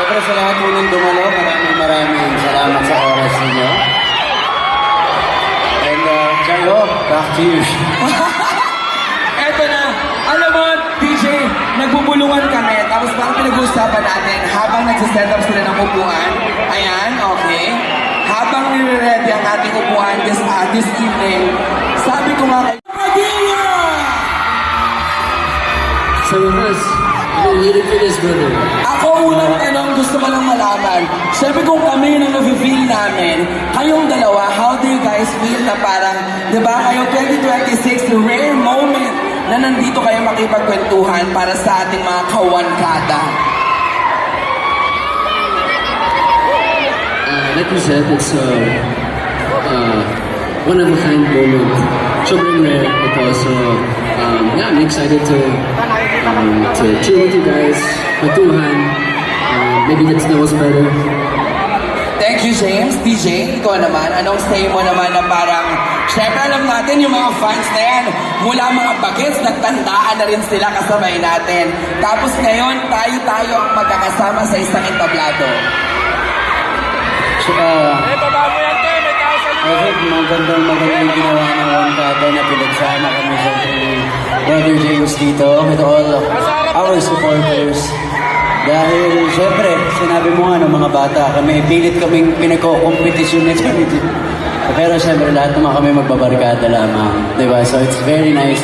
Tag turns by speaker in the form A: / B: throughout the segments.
A: Siyempre sa lahat po ng dumalo, maraming salamat sa oras ninyo. And Jayo, back to you.
B: Eto na, alam mo, DJ, nagbubulungan kami, tapos parang pinag-uusapan natin habang nagsiset up sila ng upuan. Ayan, okay. Habang nire-ready ang ating upuan this evening, sabi ko nga kay Padilla!
C: Some of us, we're waiting for this, brother.
B: Ako unang tanong, gusto ko lang malaman. Siyempre kung kami na nafe-feel namin, kayong dalawa, how do you guys feel na parang, di ba, kayo 2026, the rare moment na nandito kayo makipagkwentuhan para sa ating mga kawankada.
C: Like you said, it's one of a kind moment. Sobrang rare ito. So, yeah, I'm excited to chill with you guys, kwentuhan, maybe get to know us better.
B: Thank you, James. DJ, ikaw naman, anong say mo naman na parang, syempre alam natin yung mga fans na yan, mula mga bagets, nagtandaan na rin sila kasabay natin. Tapos ngayon, tayo ang magkakasama sa isang entablado.
A: So, I think magandang ginawa ng Wankada na pinagsama kami sa Brother James dito with all of our supporters. Dahil, syempre, sinabi mo nga ng mga bata, kami pilit kaming pinagko-competition nito. Pero syempre, lahat naman kami magbabarkada lamang. Diba? So it's very nice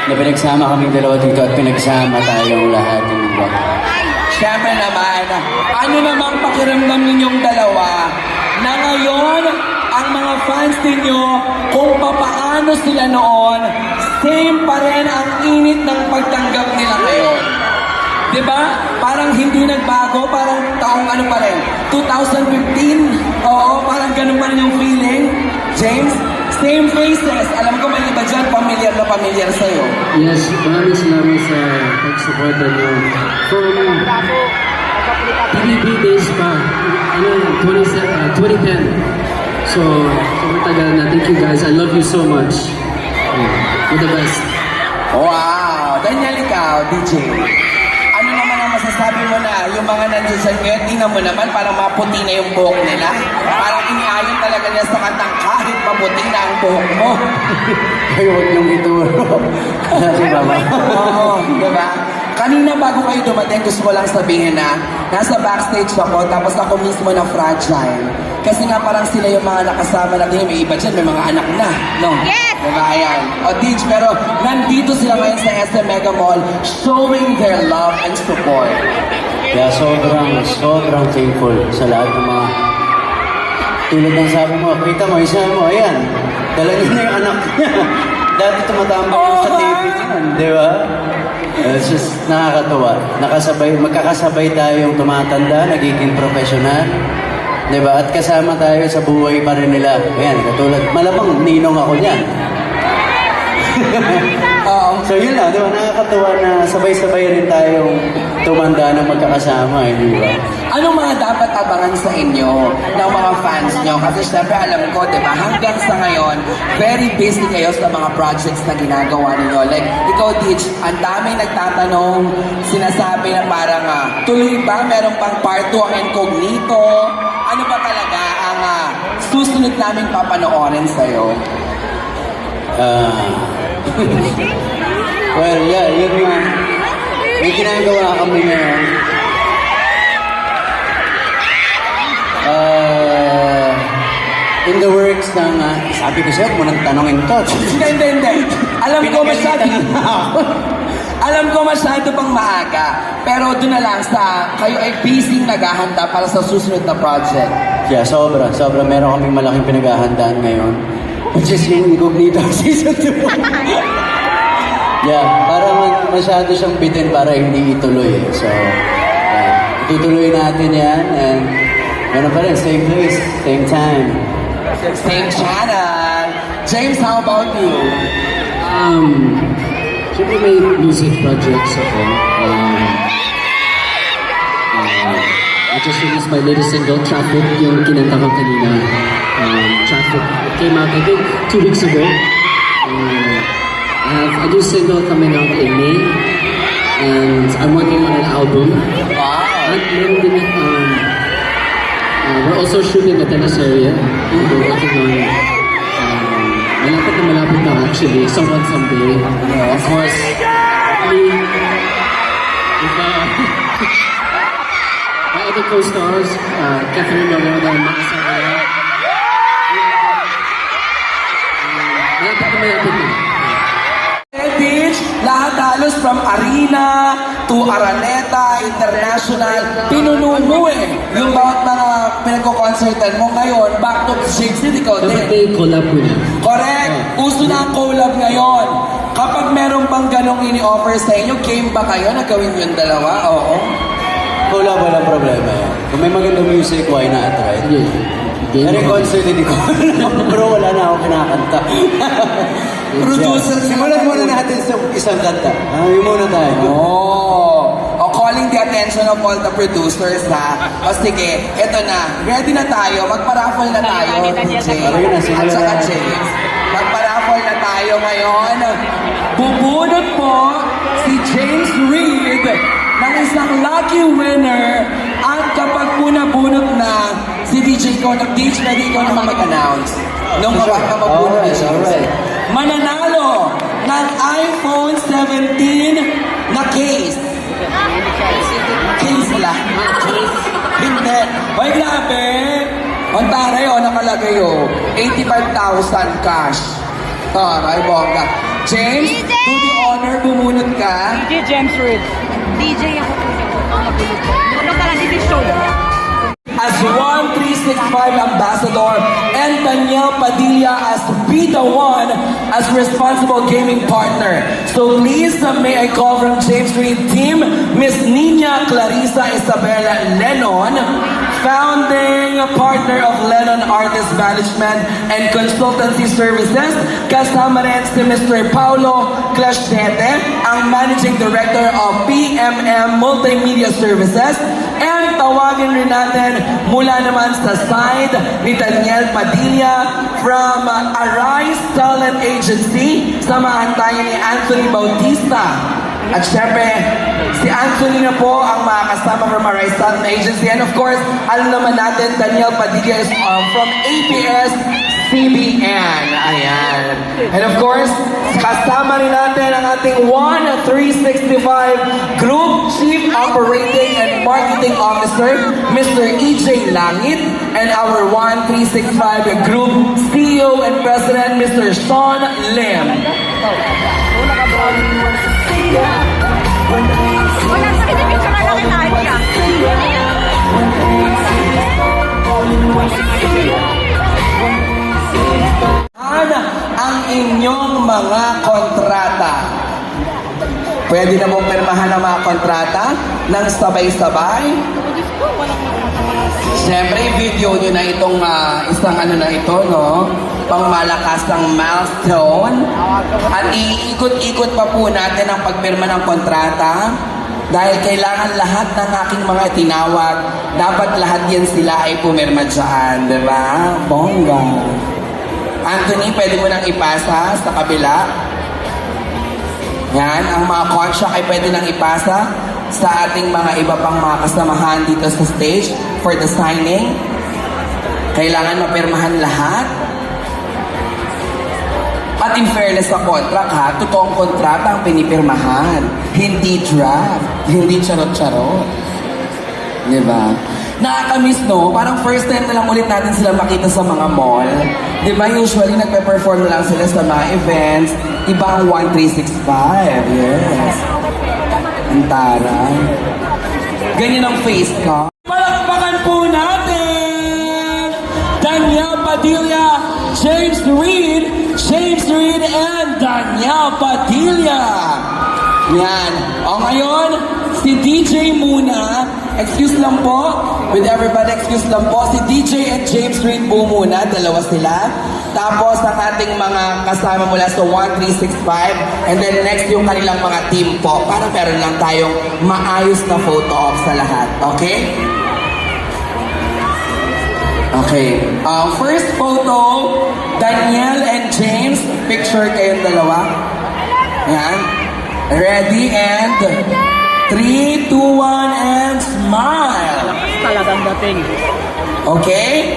A: na pinagsama kaming dalawa dito at pinagsama tayong lahat. Diba?
B: Siyempre naman, ano namang pakiramdam ninyong dalawa na ngayon ang mga fans ninyo kung papaano sila noon, same pa rin ang init ng pagtanggap nila ngayon. Diba? Parang hindi nagbago, parang taong ano pa rin, 2015, oo, parang ganun pa rin yung feeling. James, same faces. Alam ko may iba dyan, pamilyar na pamilyar sa'yo.
C: Yes, maraming salamat sa pag-supporta niyo. From PBB days pa, 2010. So, matagal na. Thank you guys. I love you so much. You're the best.
B: Wow! Daniel, ikaw, DJ. Ano naman ang masasabi mo na yung mga nandiyan dyan ngayon, tingnan mo naman, parang maputi na yung buhok nila. Parang iniayon talaga niya sa kantang kahit maputi na ang buhok mo.
A: Ay, huwag niyong ituro. Kasi baba.
B: Oo, diba? Kanina bago kayo dumating, gusto ko lang sabihin na nasa backstage ako, tapos ako mismo na fragile. Kasi nga parang sila yung mga nakasama natin, may iba dyan, may mga anak na, no? Yes! Diba, ayan. O, Dij, pero nandito sila ngayon sa SM Mega Mall, showing their love and support.
A: Kaya sobrang thankful sa lahat ng mga tulad ng sabi mo, kita mo, isa mo, ayan, dala niya na yung anak niya. Dati tumatambay yung sa TV niyan, di ba? It's just nakakatuwa. Magkakasabay tayong tumatanda, nagiging professional. Di ba? At kasama tayo sa buhay pa rin nila. Ayan, katulad, malamang ninong ako niyan. So yun lang, di ba? Nakakatuwa na sabay-sabay rin tayong tumanda na magkakasama, di ba?
B: Anong mga dapat abangan sa inyo ng mga fans nyo? Kasi syempre alam ko, di ba, hanggang sa ngayon, very busy kayo sa mga projects na ginagawa ninyo. Like, ikaw, Ditch, ang daming nagtatanong, sinasabi na parang, tuloy ba, meron pang part 2 ang Incognito? Ano ba talaga ang susunod naming papanoorin sa'yo?
A: Well, yeah, yun nga. May ginagawa kami ngayon. In the works ng, sabi ko sa'yo, mo nang tanongin to.
B: Hindi. Alam ko masyado pang maaga. Pero doon na lang sa, kayo ay busy naghahanda para sa susunod na project.
A: Yeah, sobra. Meron kaming malaking pinaghahandaan ngayon. Which is yung Incognito Season 2. Yeah, para masyado siyang bitin para hindi ituloy. So, itutuloy natin yan. And, gano'n pa rin, same place, same time.
B: Same channel. James, how about you?
C: Siyempre may music projects ako. I just released my latest single, Traffic, yung kinanta ko kanina. Traffic came out, I think, 2 weeks ago. I have a new single coming out in May. And I'm working on an album.
B: Wow.
C: At meron din also shooting at tennis area. We're working on malapit na actually, someone someday. Of course, with my other co-stars, Catherine Moreno and Maka Saraya. Malapit na.
B: Beach, lahat halos from Arena to Araneta, International, pinuno mo yung bawat mga pinagko-concertan mo ngayon, back to Shake City, ikaw
C: Dapat
B: din.
C: may collab ko na.
B: Correct! Uso na ang collab ngayon. Kapag meron bang ganong ini-offer sa inyo, game ba kayo na gawin yung dalawa? Oo.
A: Wala, walang problema yan. Kung may magandang music, why not, right?
C: Yeah.
A: Pero yung concert, hindi ko bro, wala na ako kinakanta.
B: Producer,
A: Simulan muna natin sa isang kanta. Yung muna tayo.
B: Calling the attention of all the producers, ha? O sige, eto na. Ready na tayo. Magpa-raffle na tayo, DJ.
A: Ayun na, simulan
B: At saka
A: na.
B: James. Magpa-raffle na tayo ngayon. Bubunot po si James Reid ng isang lucky winner. At kapag po nabunot na, si DJ ko, nag-DJ na di ko naman mag-announce. Nung mabunot ni James.
A: Alright.
B: Mananalo ng iPhone 17 na case. Case lang. Hindi. Hoy, grabe. Ang taray, nakalagay, 85,000 cash. Taray, bongga. James,
D: DJ!
B: to the honor, bumunot ka.
D: DJ James Reid. DJ ako po. Ano pala dito show?
B: As 1365 Ambassador and Daniel Padilla as Be The One as responsible gaming partner. So please, may I call from James Reid team, Miss Nina Clarissa Isabella Lennon, founding partner of Lennon Artist Management and Consultancy Services, kasama rin si Mr. Paulo Clashnete, ang Managing Director of PMM Multimedia Services, and tawagin rin natin mula naman sa side ni Daniel Padilla from Arise Talent Agency. Samahan tayo ni Anthony Bautista. At syempre, si Anthony na po ang makakasama from Arise Talent Agency. And of course, alam naman natin, Daniel Padilla is from ABS-CBN. Ayan. And of course, kasama rin natin ang ating 1365 Group Chief Operating and Marketing Officer, Mr. EJ Langit, and our 1365 Group CEO and President, Mr. Sean Lim.
D: Wala sa picture na nakita niya.
B: Ano ang inyong mga kontrata? Pwede na mong pirmahan ang mga kontrata ng sabay-sabay? Siyempre, video nyo na itong isang ano na ito, no? Pangmalakas ng milestone. At iikot-ikot pa po natin ang pagpirma ng kontrata. Dahil kailangan lahat ng aking mga tinawag, dapat lahat yan sila ay pumirma dyan, di ba? Bongga. Anthony, pwede mo nang ipasa sa kabila. Yan, ang mga contract ay pwede nang ipasa sa ating mga iba pang mga kasamahan dito sa stage for the signing. Kailangan mapirmahan lahat. At in fairness sa contract ha, totoong kontrata ang pinipirmahan. Hindi draft, hindi charot-charot. Diba? Nakakamiss, no? Parang first time na lang ulit natin sila makita sa mga mall. Diba? Usually, nagpe-perform lang sila sa mga events. Iba ang 1365. Yes. Ang taray. Ganyan ang face ko. Palakpakan po natin! Daniel Padilla, James Reid, and Daniel Padilla. Yan. O ngayon, si DJ muna. Excuse lang po. With everybody, excuse lang po. Si DJ and James Reid po muna. Dalawa sila. Tapos ang ating mga kasama mula sa 1365. And then next yung kanilang mga team po. Para meron lang tayong maayos na photo op sa lahat. Okay? Okay. First photo, Daniel and James. Picture kayong dalawa. Yan. Ready and 3, 2, 1, and smile.
D: Talagang
C: Darating.
B: Okay?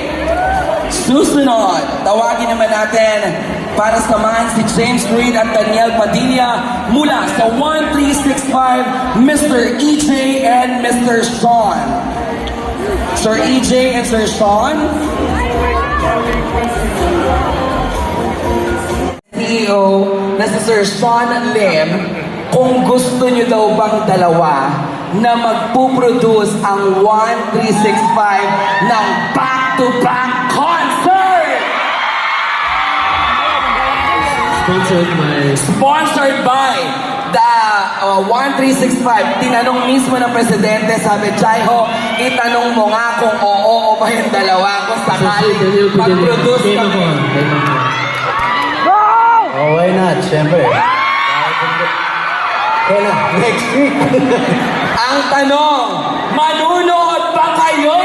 B: Susunod, tawagin naman natin para samahan si James Reid at Daniel Padilla mula sa 1365, Mr. EJ and Mr. Sean. Sir EJ and Sir Sean. CEO na si Sir Sean Lim, kung gusto nyo daw bang dalawa na magpuproduce ang 1365 ng back-to-back concert! Sponsored by the 1365. Tinanong mismo ng presidente, sabi, Jaiho, itanong mo nga kung oo o ba yung dalawa kung sakaling mag-produce kami.
A: Oh, why not? Siyempre. Kailan? Next week.
B: Ang tanong, manunood ba kayo?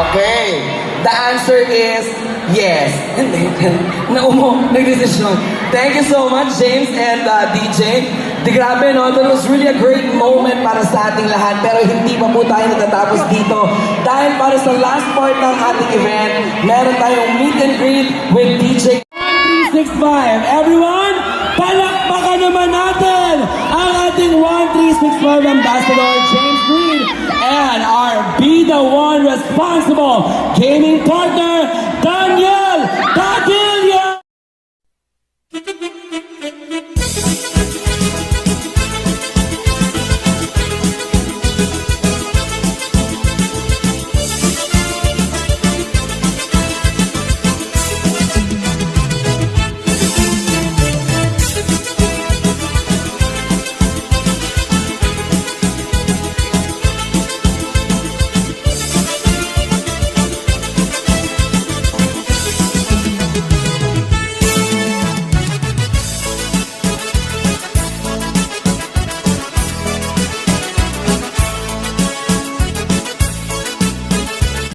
B: Okay. The answer is yes. Nag-decision. Thank you so much, James and DJ. Grabe, no? That was really a great moment para sa ating lahat. Pero hindi pa po tayo natatapos dito. Dahil para sa last part ng ating event, meron tayong meet and greet with DJ 1365. Everyone, palakpakan naman natin ang ating 1365 Ambassador James Reid and our Be The One Responsible gaming partner, Daniel Padilla!